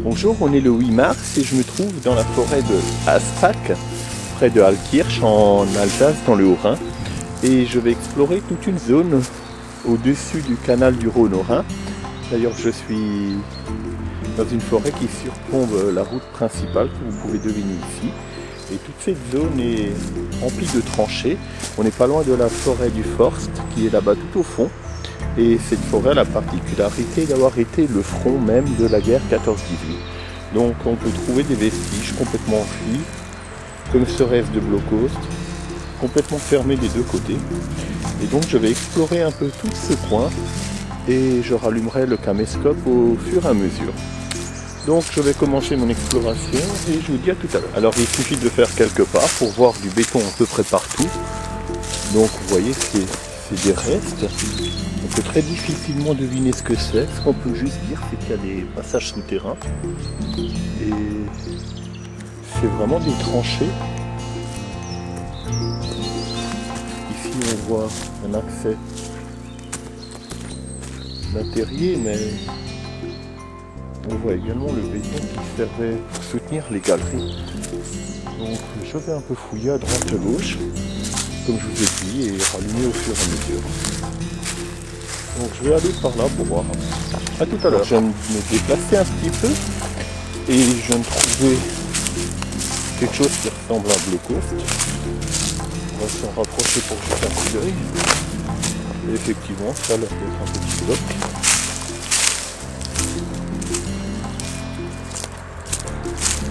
Bonjour, on est le 8 mars et je me trouve dans la forêt de Haspach, près de Altkirch en Alsace, dans le Haut-Rhin. Et je vais explorer toute une zone au-dessus du canal du Rhône au Rhin. D'ailleurs, je suis dans une forêt qui surplombe la route principale que vous pouvez deviner ici. Et toute cette zone est remplie de tranchées. On n'est pas loin de la forêt du Forst qui est là-bas tout au fond. Et cette forêt a la particularité d'avoir été le front même de la guerre 14-18. Donc on peut trouver des vestiges complètement enfuis, comme ce reste de Blockhaus, complètement fermé des deux côtés. Et donc je vais explorer un peu tout ce coin et je rallumerai le caméscope au fur et à mesure. Donc je vais commencer mon exploration et je vous dis à tout à l'heure. Alors il suffit de faire quelques pas pour voir du béton à peu près partout. Donc vous voyez c'est des restes. On peut très difficilement deviner ce que c'est. Ce qu'on peut juste dire, c'est qu'il y a des passages souterrains. Et c'est vraiment des tranchées. Ici, on voit un accès d'un terrier, mais on voit également le béton qui servait pour soutenir les galeries. Donc, je vais un peu fouiller à droite et à gauche, comme je vous ai dit, et rallumer au fur et à mesure. Donc je vais aller par là pour voir. A tout à l'heure. Je vais me déplacer un petit peu et je viens de trouver quelque chose qui ressemble à un Blockhaus. On va s'en rapprocher pour jeter un coup d'œil. Et effectivement, ça a l'air d'être un petit bloc.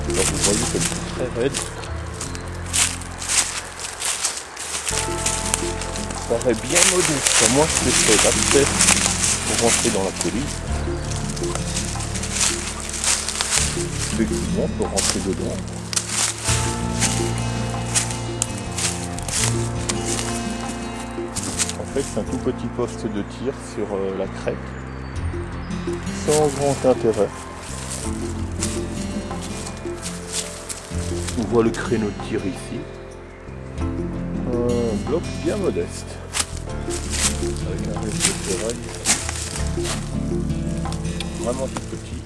Alors vous voyez que c'est très raide. Ça paraît bien modeste. Moi, je fais l'accès pour rentrer dans la colline. Effectivement, on peut rentrer dedans. En fait, c'est un tout petit poste de tir sur la crête, sans grand intérêt. On voit le créneau de tir ici. Un bloc bien modeste. Avec un reste de ferraille ici. Vraiment tout petit.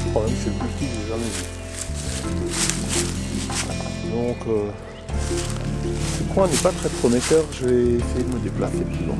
Le problème c'est le plus petit que j'ai jamais vu. Donc ce coin n'est pas très prometteur, je vais essayer de me déplacer plus loin.